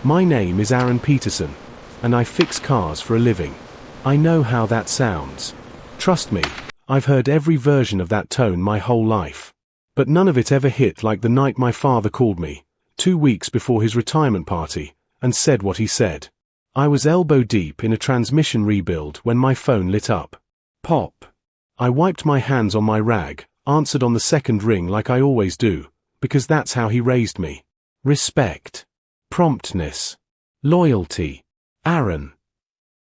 My name is Aaron Peterson, and I fix cars for a living. I know how that sounds. Trust me, I've heard every version of that tone my whole life. But none of it ever hit like the night my father called me, 2 weeks before his retirement party, and said what he said. I was elbow deep in a transmission rebuild when my phone lit up. Pop. I wiped my hands on my rag, answered on the second ring like I always do, because that's how he raised me. Respect. Promptness. Loyalty. Aaron.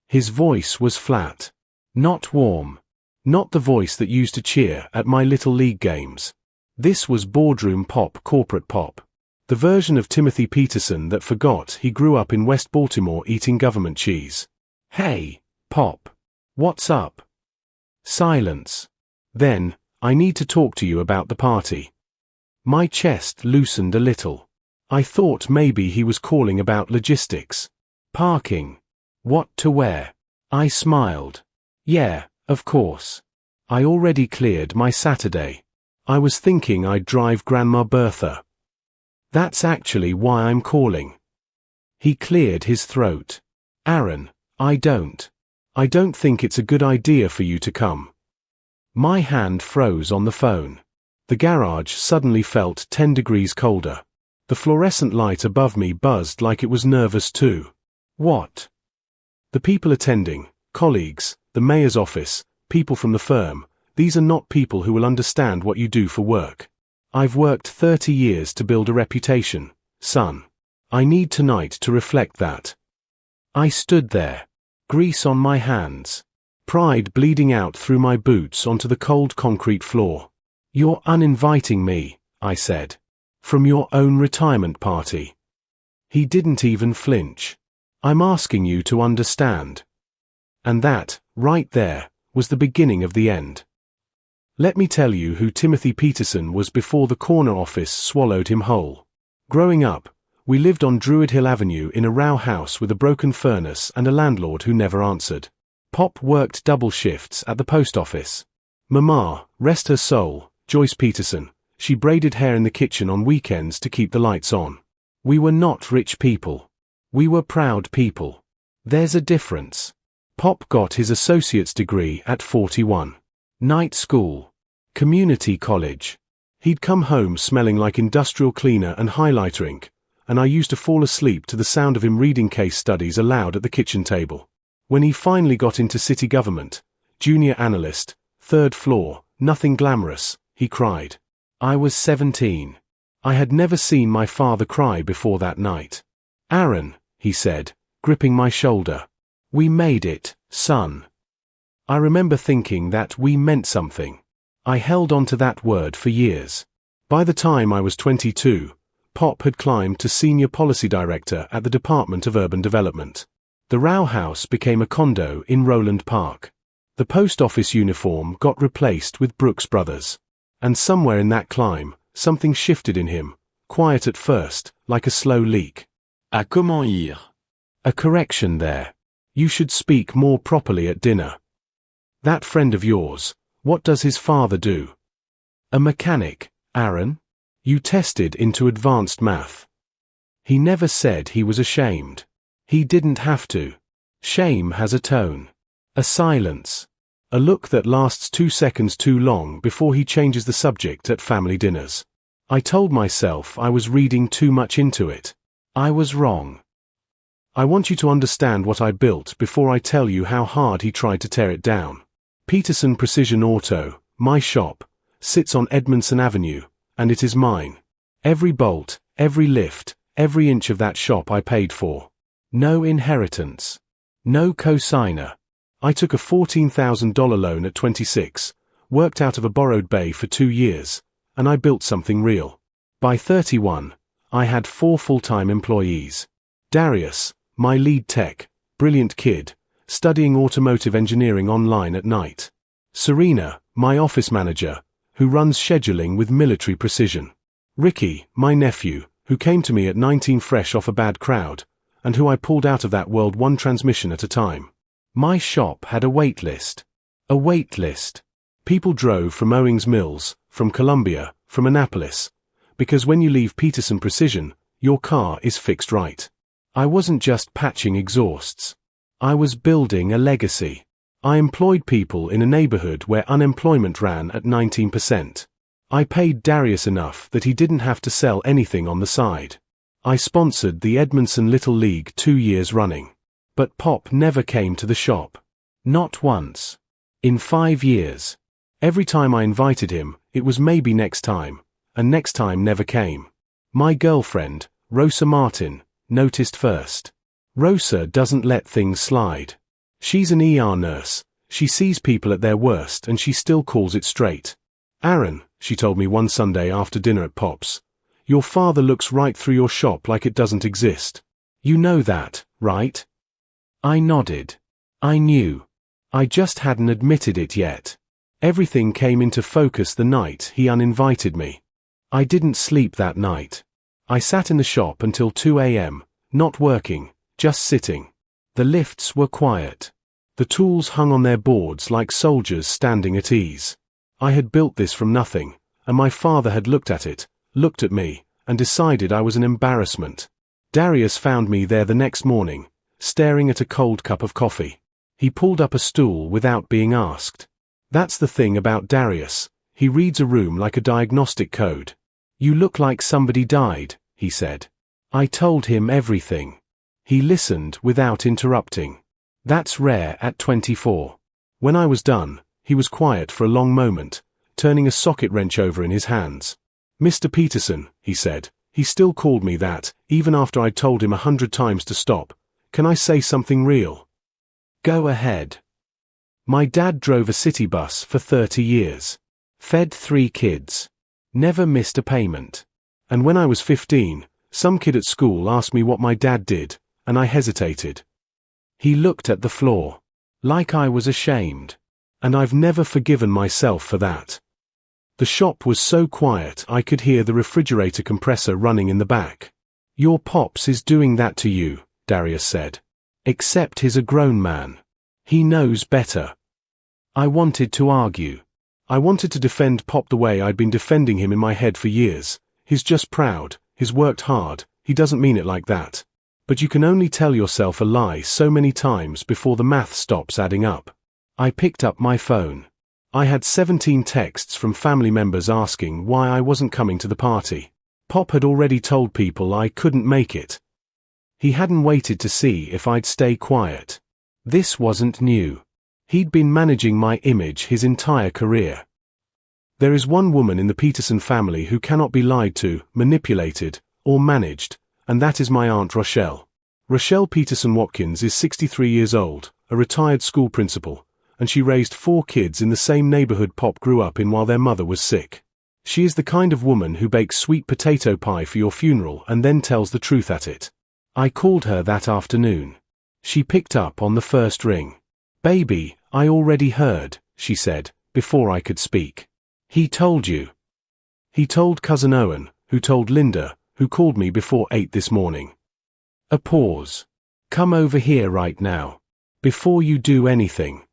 His voice was flat. Not warm. Not the voice that used to cheer at my little league games. This was boardroom pop, corporate pop. The version of Timothy Peterson that forgot he grew up in West Baltimore eating government cheese. Hey, Pop. What's up? Silence. Then, I need to talk to you about the party. My chest loosened a little. I thought maybe he was calling about logistics. Parking. What to wear. I smiled. Yeah, of course. I already cleared my Saturday. I was thinking I'd drive Grandma Bertha. That's actually why I'm calling. He cleared his throat. Aaron, I don't think it's a good idea for you to come. My hand froze on the phone. The garage suddenly felt 10 degrees colder. The fluorescent light above me buzzed like it was nervous too. What? The people attending, colleagues, the mayor's office, people from the firm, these are not people who will understand what you do for work. I've worked 30 years to build a reputation, son. I need tonight to reflect that. I stood there, grease on my hands, pride bleeding out through my boots onto the cold concrete floor. You're uninviting me, I said. From your own retirement party. He didn't even flinch. I'm asking you to understand. And that, right there, was the beginning of the end. Let me tell you who Timothy Peterson was before the corner office swallowed him whole. Growing up, we lived on Druid Hill Avenue in a row house with a broken furnace and a landlord who never answered. Pop worked double shifts at the post office. Mama, rest her soul, Joyce Peterson, she braided hair in the kitchen on weekends to keep the lights on. We were not rich people. We were proud people. There's a difference. Pop got his associate's degree at 41. Night school. Community college. He'd come home smelling like industrial cleaner and highlighter ink, and I used to fall asleep to the sound of him reading case studies aloud at the kitchen table. When he finally got into city government, junior analyst, 3rd floor, nothing glamorous, he cried. I was 17. I had never seen my father cry before that night. Aaron, he said, gripping my shoulder. We made it, son. I remember thinking that we meant something. I held on to that word for years. By the time I was 22, Pop had climbed to Senior Policy Director at the Department of Urban Development. The row house became a condo in Roland Park. The post office uniform got replaced with Brooks Brothers. And somewhere in that climb, something shifted in him, quiet at first, like a slow leak. À comment ir? A correction there. You should speak more properly at dinner. That friend of yours, what does his father do? A mechanic, Aaron? You tested into advanced math. He never said he was ashamed. He didn't have to. Shame has a tone. A silence. A look that lasts 2 seconds too long before he changes the subject at family dinners. I told myself I was reading too much into it. I was wrong. I want you to understand what I built before I tell you how hard he tried to tear it down. Peterson Precision Auto, my shop, sits on Edmondson Avenue, and it is mine. Every bolt, every lift, every inch of that shop I paid for. No inheritance. No cosigner. I took a $14,000 loan at 26, worked out of a borrowed bay for 2 years, and I built something real. By 31, I had 4 full-time employees. Darius, my lead tech, brilliant kid, studying automotive engineering online at night. Serena, my office manager, who runs scheduling with military precision. Ricky, my nephew, who came to me at 19 fresh off a bad crowd, and who I pulled out of that world 1 transmission at a time. My shop had a wait list. A wait list. People drove from Owings Mills, from Columbia, from Annapolis, because when you leave Peterson Precision, your car is fixed right. I wasn't just patching exhausts. I was building a legacy. I employed people in a neighborhood where unemployment ran at 19%. I paid Darius enough that he didn't have to sell anything on the side. I sponsored the Edmondson Little League 2 years running. But Pop never came to the shop. Not once. In 5 years. Every time I invited him, it was maybe next time, and next time never came. My girlfriend, Rosa Martin, noticed first. Rosa doesn't let things slide. She's an ER nurse. She sees people at their worst and she still calls it straight. Aaron, she told me one Sunday after dinner at Pop's, your father looks right through your shop like it doesn't exist. You know that, right? I nodded. I knew. I just hadn't admitted it yet. Everything came into focus the night he uninvited me. I didn't sleep that night. I sat in the shop until 2 a.m., not working, just sitting. The lifts were quiet. The tools hung on their boards like soldiers standing at ease. I had built this from nothing, and my father had looked at it, looked at me, and decided I was an embarrassment. Darius found me there the next morning, staring at a cold cup of coffee. He pulled up a stool without being asked. That's the thing about Darius, he reads a room like a diagnostic code. You look like somebody died, he said. I told him everything. He listened without interrupting. That's rare at 24. When I was done, he was quiet for a long moment, turning a socket wrench over in his hands. Mr. Peterson, he said, he still called me that, even after I'd told him 100 times to stop. Can I say something real? Go ahead. My dad drove a city bus for 30 years. Fed 3 kids. Never missed a payment. And when I was 15, some kid at school asked me what my dad did, and I hesitated. He looked at the floor. Like I was ashamed. And I've never forgiven myself for that. The shop was so quiet I could hear the refrigerator compressor running in the back. Your pops is doing that to you, Darius said. Except he's a grown man. He knows better. I wanted to argue. I wanted to defend Pop the way I'd been defending him in my head for years. He's just proud, he's worked hard, he doesn't mean it like that. But you can only tell yourself a lie so many times before the math stops adding up. I picked up my phone. I had 17 texts from family members asking why I wasn't coming to the party. Pop had already told people I couldn't make it. He hadn't waited to see if I'd stay quiet. This wasn't new. He'd been managing my image his entire career. There is one woman in the Peterson family who cannot be lied to, manipulated, or managed, and that is my Aunt Rochelle. Rochelle Peterson Watkins is 63 years old, a retired school principal, and she raised 4 kids in the same neighborhood Pop grew up in while their mother was sick. She is the kind of woman who bakes sweet potato pie for your funeral and then tells the truth at it. I called her that afternoon. She picked up on the first ring. Baby, I already heard, she said, before I could speak. He told you. He told Cousin Owen, who told Linda, who called me before 8 this morning. A pause. Come over here right now. Before you do anything.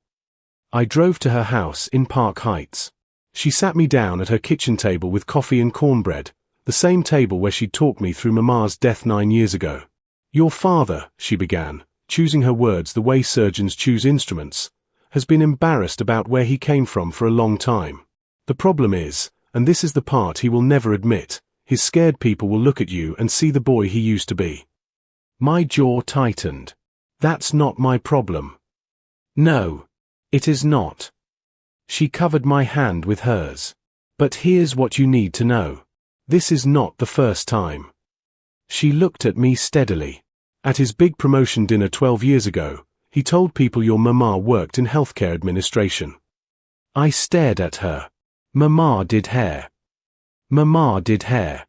I drove to her house in Park Heights. She sat me down at her kitchen table with coffee and cornbread, the same table where she'd talked me through Mama's death 9 years ago. Your father, she began, choosing her words the way surgeons choose instruments, has been embarrassed about where he came from for a long time. The problem is, and this is the part he will never admit, his scared people will look at you and see the boy he used to be. My jaw tightened. That's not my problem. No, it is not. She covered my hand with hers. But here's what you need to know. This is not the first time. She looked at me steadily. At his big promotion dinner 12 years ago, he told people your mama worked in healthcare administration. I stared at her. Mama did hair. Mama did hair.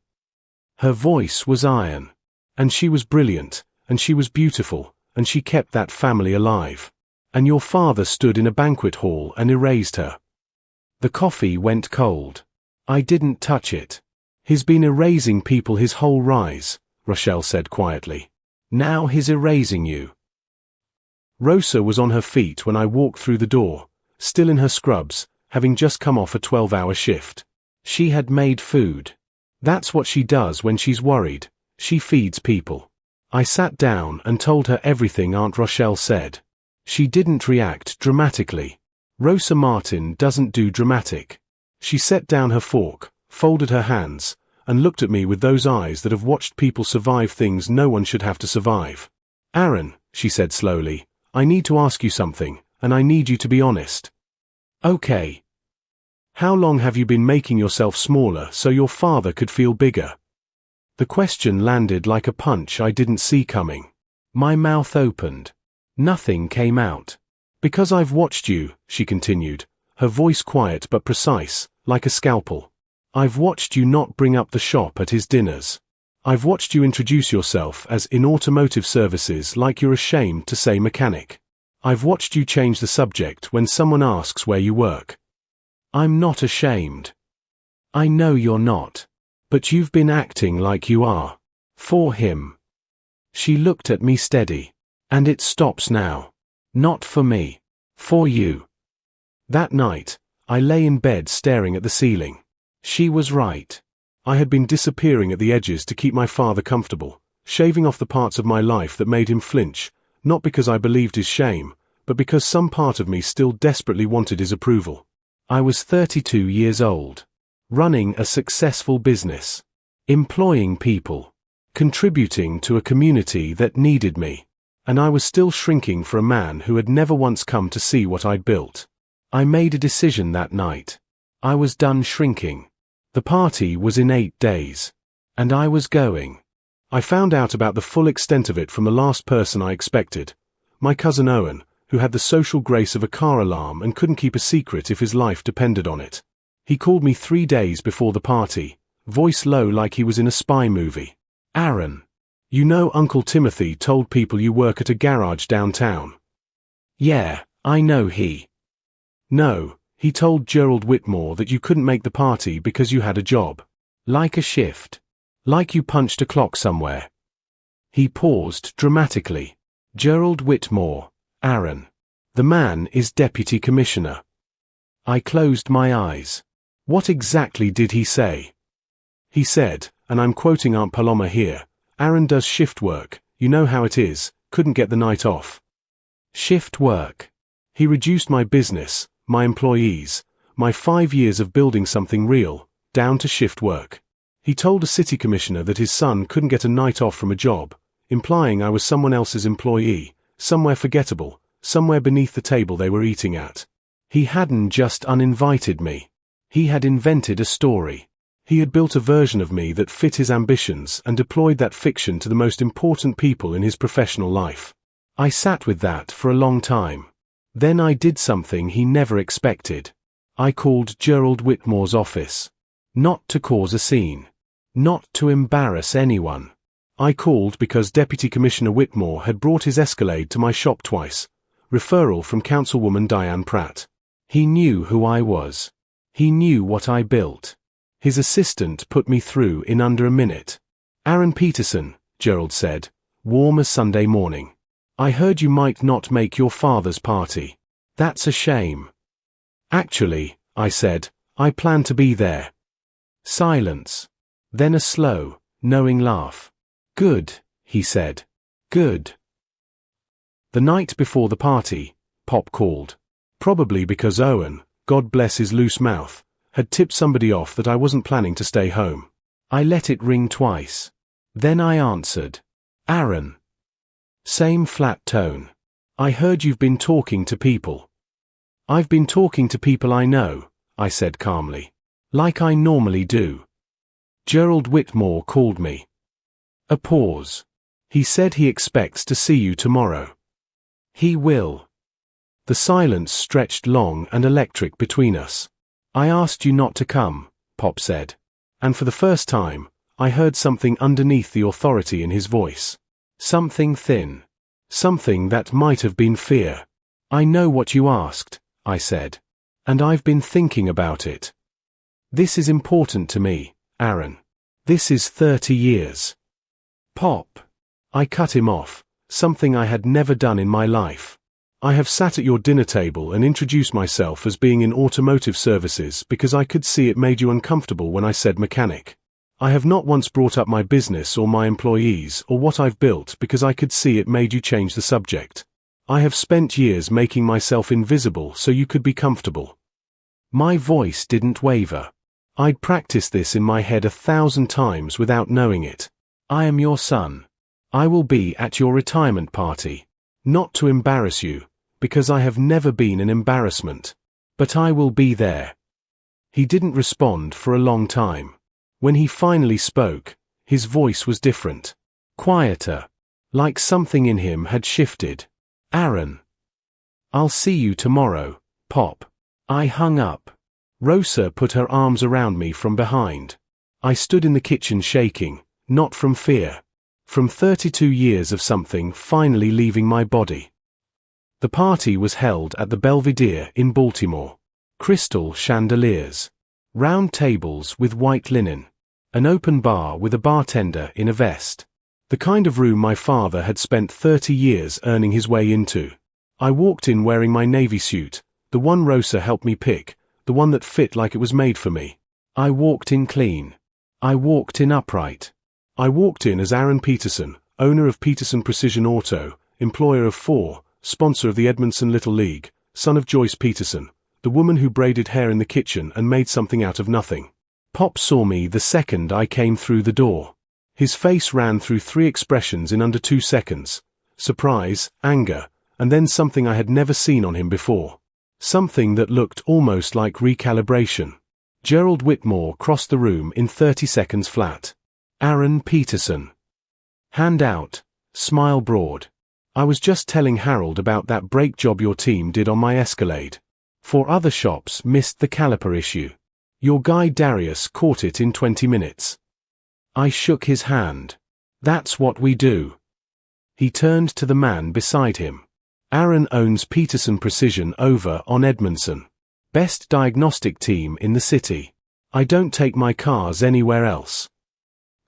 Her voice was iron. And she was brilliant, and she was beautiful, and she kept that family alive. And your father stood in a banquet hall and erased her. The coffee went cold. I didn't touch it. He's been erasing people his whole rise, Rochelle said quietly. Now he's erasing you. Rosa was on her feet when I walked through the door, still in her scrubs, having just come off a 12-hour shift. She had made food. That's what she does when she's worried. She feeds people. I sat down and told her everything Aunt Rochelle said. She didn't react dramatically. Rosa Martin doesn't do dramatic. She set down her fork, folded her hands, and looked at me with those eyes that have watched people survive things no one should have to survive. Aaron, she said slowly, I need to ask you something, and I need you to be honest. Okay. How long have you been making yourself smaller so your father could feel bigger? The question landed like a punch I didn't see coming. My mouth opened. Nothing came out. Because I've watched you, she continued, her voice quiet but precise, like a scalpel. I've watched you not bring up the shop at his dinners. I've watched you introduce yourself as in automotive services like you're ashamed to say mechanic. I've watched you change the subject when someone asks where you work. I'm not ashamed. I know you're not. But you've been acting like you are. For him. She looked at me steady. And it stops now. Not for me. For you. That night, I lay in bed staring at the ceiling. She was right. I had been disappearing at the edges to keep my father comfortable, shaving off the parts of my life that made him flinch, not because I believed his shame, but because some part of me still desperately wanted his approval. I was 32 years old, running a successful business, employing people, contributing to a community that needed me, and I was still shrinking for a man who had never once come to see what I'd built. I made a decision that night. I was done shrinking. The party was in 8 days. And I was going. I found out about the full extent of it from the last person I expected, my cousin Owen, who had the social grace of a car alarm and couldn't keep a secret if his life depended on it. He called me 3 days before the party, voice low like he was in a spy movie. Aaron, you know Uncle Timothy told people you work at a garage downtown. Yeah, I know he. No. He told Gerald Whitmore that you couldn't make the party because you had a job. Like a shift. Like you punched a clock somewhere. He paused dramatically. Gerald Whitmore, Aaron. The man is deputy commissioner. I closed my eyes. What exactly did he say? He said, and I'm quoting Aunt Paloma here, Aaron does shift work, you know how it is, couldn't get the night off. Shift work. He reduced my business, my employees, my 5 years of building something real, down to shift work. He told a city commissioner that his son couldn't get a night off from a job, implying I was someone else's employee, somewhere forgettable, somewhere beneath the table they were eating at. He hadn't just uninvited me. He had invented a story. He had built a version of me that fit his ambitions and deployed that fiction to the most important people in his professional life. I sat with that for a long time. Then I did something he never expected. I called Gerald Whitmore's office. Not to cause a scene. Not to embarrass anyone. I called because Deputy Commissioner Whitmore had brought his Escalade to my shop twice. Referral from Councilwoman Diane Pratt. He knew who I was. He knew what I built. His assistant put me through in under a minute. Aaron Peterson, Gerald said, warm as Sunday morning. I heard you might not make your father's party. That's a shame. Actually, I said, I plan to be there. Silence. Then a slow, knowing laugh. Good, he said. Good. The night before the party, Pop called. Probably because Owen, God bless his loose mouth, had tipped somebody off that I wasn't planning to stay home. I let it ring twice. Then I answered. Aaron. Same flat tone. I heard you've been talking to people. I've been talking to people I know, I said calmly. Like I normally do. Gerald Whitmore called me. A pause. He said he expects to see you tomorrow. He will. The silence stretched long and electric between us. I asked you not to come, Pop said. And for the first time, I heard something underneath the authority in his voice. Something thin. Something that might have been fear. I know what you asked, I said. And I've been thinking about it. This is important to me, Aaron. This is 30 years. Pop. I cut him off, something I had never done in my life. I have sat at your dinner table and introduced myself as being in automotive services because I could see it made you uncomfortable when I said mechanic. I have not once brought up my business or my employees or what I've built because I could see it made you change the subject. I have spent years making myself invisible so you could be comfortable. My voice didn't waver. I'd practiced this in my head 1,000 times without knowing it. I am your son. I will be at your retirement party. Not to embarrass you, because I have never been an embarrassment. But I will be there. He didn't respond for a long time. When he finally spoke, his voice was different. Quieter. Like something in him had shifted. Aaron. I'll see you tomorrow, Pop. I hung up. Rosa put her arms around me from behind. I stood in the kitchen shaking, not from fear. From 32 years of something finally leaving my body. The party was held at the Belvedere in Baltimore. Crystal chandeliers. Round tables with white linen. An open bar with a bartender in a vest. The kind of room my father had spent 30 years earning his way into. I walked in wearing my navy suit, the one Rosa helped me pick, the one that fit like it was made for me. I walked in clean. I walked in upright. I walked in as Aaron Peterson, owner of Peterson Precision Auto, employer of 4, sponsor of the Edmondson Little League, son of Joyce Peterson, the woman who braided hair in the kitchen and made something out of nothing. Pop saw me the second I came through the door. His face ran through 3 expressions in under 2 seconds. Surprise, anger, and then something I had never seen on him before. Something that looked almost like recalibration. Gerald Whitmore crossed the room in 30 seconds flat. Aaron Peterson. Hand out, smile broad. I was just telling Harold about that brake job your team did on my Escalade. 4 other shops missed the caliper issue. Your guy Darius caught it in 20 minutes. I shook his hand. That's what we do. He turned to the man beside him. Aaron owns Peterson Precision over on Edmondson. Best diagnostic team in the city. I don't take my cars anywhere else.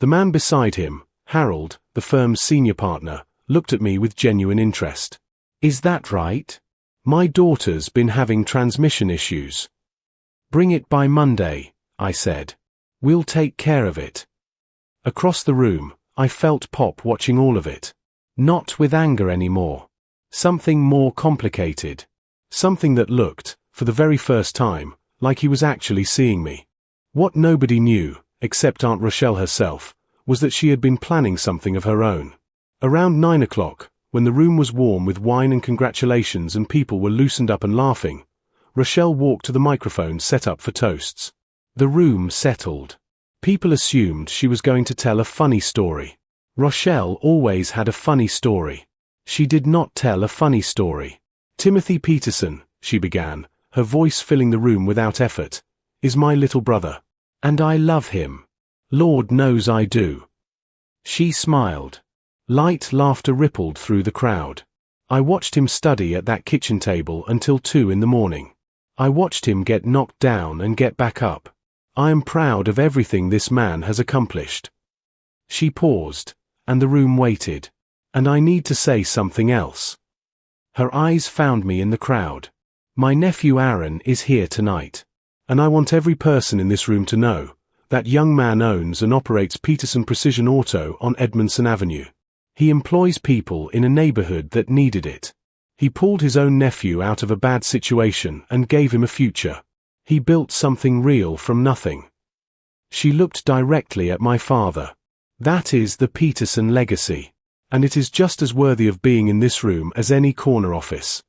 The man beside him, Harold, the firm's senior partner, looked at me with genuine interest. Is that right? My daughter's been having transmission issues. Bring it by Monday, I said. We'll take care of it. Across the room, I felt Pop watching all of it. Not with anger anymore. Something more complicated. Something that looked, for the very first time, like he was actually seeing me. What nobody knew, except Aunt Rochelle herself, was that she had been planning something of her own. Around 9 o'clock, when the room was warm with wine and congratulations and people were loosened up and laughing, Rochelle walked to the microphone set up for toasts. The room settled. People assumed she was going to tell a funny story. Rochelle always had a funny story. She did not tell a funny story. Timothy Peterson, she began, her voice filling the room without effort, is my little brother. And I love him. Lord knows I do. She smiled. Light laughter rippled through the crowd. I watched him study at that kitchen table until 2 in the morning. I watched him get knocked down and get back up. I am proud of everything this man has accomplished. She paused, and the room waited. And I need to say something else. Her eyes found me in the crowd. My nephew Aaron is here tonight. And I want every person in this room to know that young man owns and operates Peterson Precision Auto on Edmondson Avenue. He employs people in a neighborhood that needed it. He pulled his own nephew out of a bad situation and gave him a future. He built something real from nothing. She looked directly at my father. That is the Peterson legacy. And it is just as worthy of being in this room as any corner office.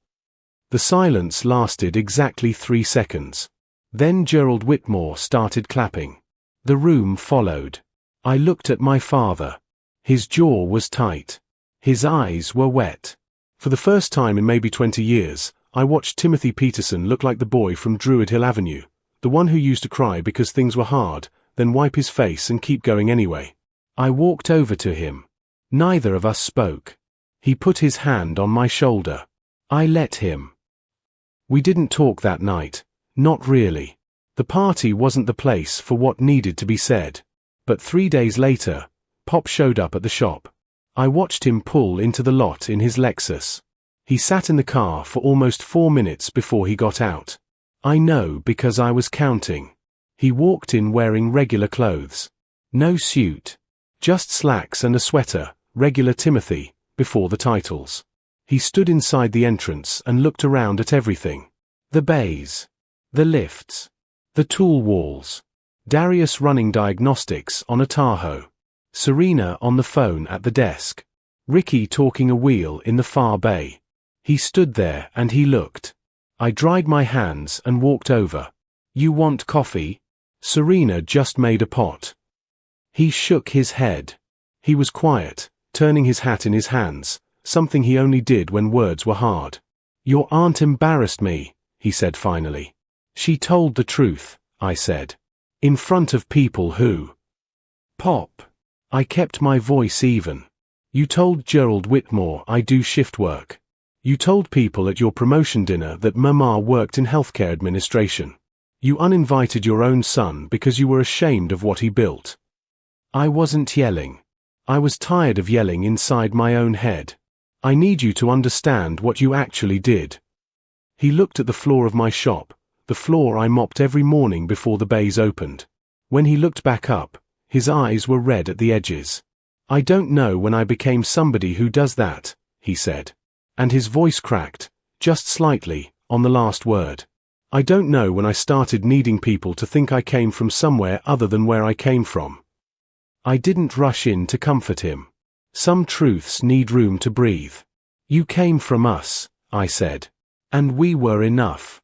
The silence lasted exactly 3 seconds. Then Gerald Whitmore started clapping. The room followed. I looked at my father. His jaw was tight. His eyes were wet. For the first time in maybe 20 years, I watched Timothy Peterson look like the boy from Druid Hill Avenue, the one who used to cry because things were hard, then wipe his face and keep going anyway. I walked over to him. Neither of us spoke. He put his hand on my shoulder. I let him. We didn't talk that night. Not really. The party wasn't the place for what needed to be said. But 3 days later, Pop showed up at the shop. I watched him pull into the lot in his Lexus. He sat in the car for almost 4 minutes before he got out. I know because I was counting. He walked in wearing regular clothes. No suit. Just slacks and a sweater, regular Timothy, before the titles. He stood inside the entrance and looked around at everything. The bays. The lifts. The tool walls. Darius running diagnostics on a Tahoe. Serena on the phone at the desk. Ricky talking a wheel in the far bay. He stood there and he looked. I dried my hands and walked over. You want coffee? Serena just made a pot. He shook his head. He was quiet, turning his hat in his hands, something he only did when words were hard. Your aunt embarrassed me, he said finally. She told the truth, I said. In front of people who... Pop. I kept my voice even. You told Gerald Whitmore I do shift work. You told people at your promotion dinner that Mama worked in healthcare administration. You uninvited your own son because you were ashamed of what he built. I wasn't yelling. I was tired of yelling inside my own head. I need you to understand what you actually did. He looked at the floor of my shop, the floor I mopped every morning before the bays opened. When he looked back up, his eyes were red at the edges. I don't know when I became somebody who does that, he said. And his voice cracked, just slightly, on the last word. I don't know when I started needing people to think I came from somewhere other than where I came from. I didn't rush in to comfort him. Some truths need room to breathe. You came from us, I said. And we were enough.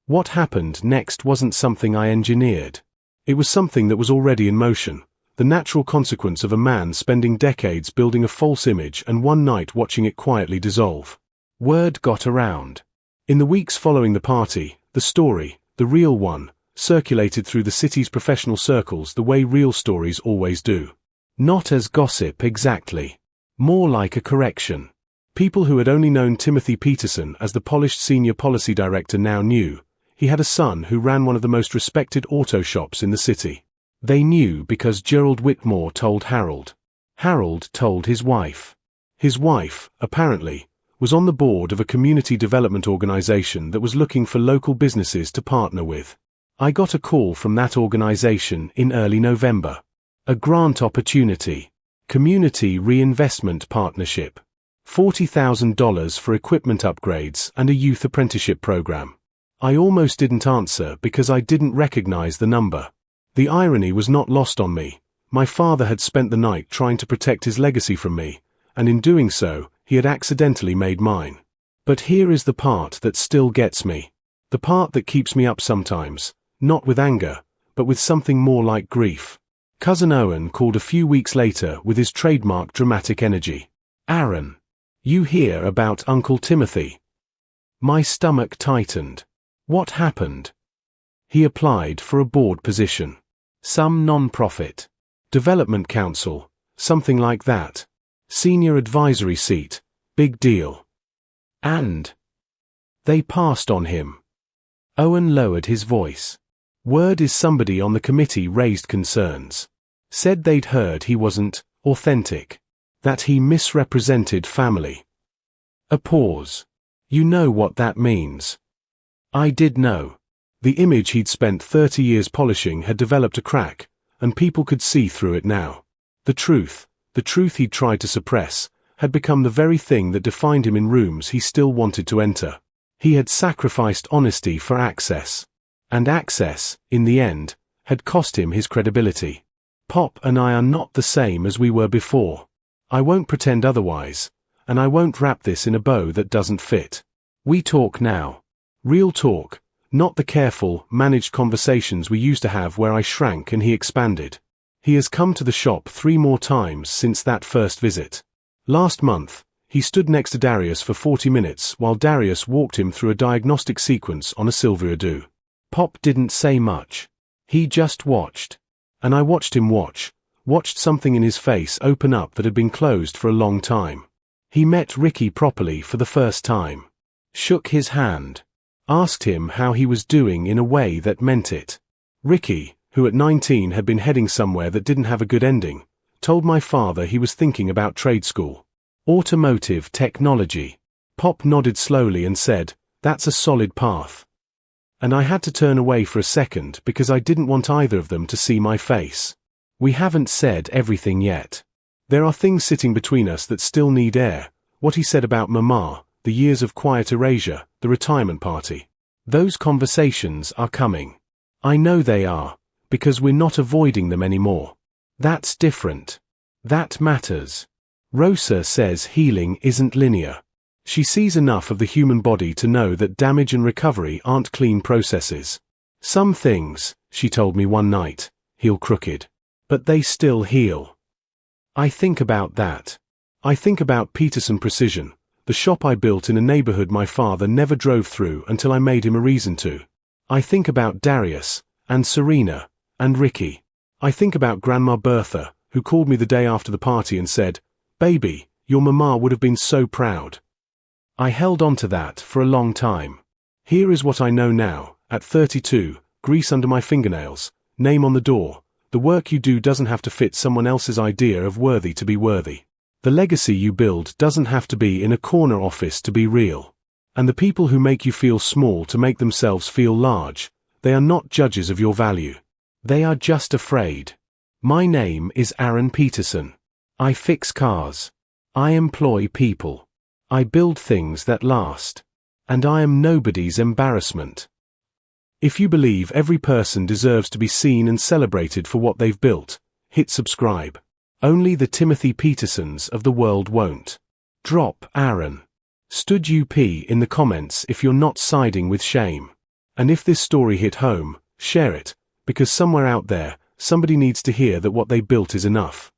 What happened next wasn't something I engineered. It was something that was already in motion, the natural consequence of a man spending decades building a false image and one night watching it quietly dissolve. Word got around. In the weeks following the party, the story, the real one, circulated through the city's professional circles the way real stories always do. Not as gossip exactly. More like a correction. People who had only known Timothy Peterson as the polished senior policy director now knew he had a son who ran one of the most respected auto shops in the city. They knew because Gerald Whitmore told Harold. Harold told his wife. His wife, apparently, was on the board of a community development organization that was looking for local businesses to partner with. I got a call from that organization in early November. A grant opportunity. Community Reinvestment Partnership. $40,000 for equipment upgrades and a youth apprenticeship program. I almost didn't answer because I didn't recognize the number. The irony was not lost on me. My father had spent the night trying to protect his legacy from me, and in doing so, he had accidentally made mine. But here is the part that still gets me. The part that keeps me up sometimes, not with anger, but with something more like grief. Cousin Owen called a few weeks later with his trademark dramatic energy. Aaron. You hear about Uncle Timothy? My stomach tightened. What happened? He applied for a board position. Some non-profit. Development council, something like that. Senior advisory seat, big deal. And they passed on him. Owen lowered his voice. Word is somebody on the committee raised concerns. Said they'd heard he wasn't authentic. That he misrepresented family. A pause. You know what that means. I did know. The image he'd spent 30 years polishing had developed a crack, and people could see through it now. The truth he'd tried to suppress, had become the very thing that defined him in rooms he still wanted to enter. He had sacrificed honesty for access. And access, in the end, had cost him his credibility. Pop and I are not the same as we were before. I won't pretend otherwise, and I won't wrap this in a bow that doesn't fit. We talk now. Real talk, not the careful, managed conversations we used to have where I shrank and he expanded. He has come to the shop 3 more times since that first visit. Last month, he stood next to Darius for 40 minutes while Darius walked him through a diagnostic sequence on a Silvia Do. Pop didn't say much. He just watched. And I watched him watched something in his face open up that had been closed for a long time. He met Ricky properly for the first time. Shook his hand. Asked him how he was doing in a way that meant it. Ricky, who at 19 had been heading somewhere that didn't have a good ending, told my father he was thinking about trade school. Automotive technology. Pop nodded slowly and said, "That's a solid path." And I had to turn away for a second because I didn't want either of them to see my face. We haven't said everything yet. There are things sitting between us that still need air. What he said about Mama, the years of quiet erasure, the retirement party. Those conversations are coming. I know they are, because we're not avoiding them anymore. That's different. That matters. Rosa says healing isn't linear. She sees enough of the human body to know that damage and recovery aren't clean processes. Some things, she told me one night, heal crooked. But they still heal. I think about that. I think about Peterson Precision, the shop I built in a neighborhood my father never drove through until I made him a reason to. I think about Darius, and Serena, and Ricky. I think about Grandma Bertha, who called me the day after the party and said, "Baby, your mama would have been so proud." I held on to that for a long time. Here is what I know now, at 32, grease under my fingernails, name on the door. The work you do doesn't have to fit someone else's idea of worthy to be worthy. The legacy you build doesn't have to be in a corner office to be real. And the people who make you feel small to make themselves feel large, they are not judges of your value. They are just afraid. My name is Aaron Peterson. I fix cars. I employ people. I build things that last. And I am nobody's embarrassment. If you believe every person deserves to be seen and celebrated for what they've built, hit subscribe. Only the Timothy Petersons of the world won't. Drop Aaron. Stood UP in the comments if you're not siding with shame. And if this story hit home, share it, because somewhere out there, somebody needs to hear that what they built is enough.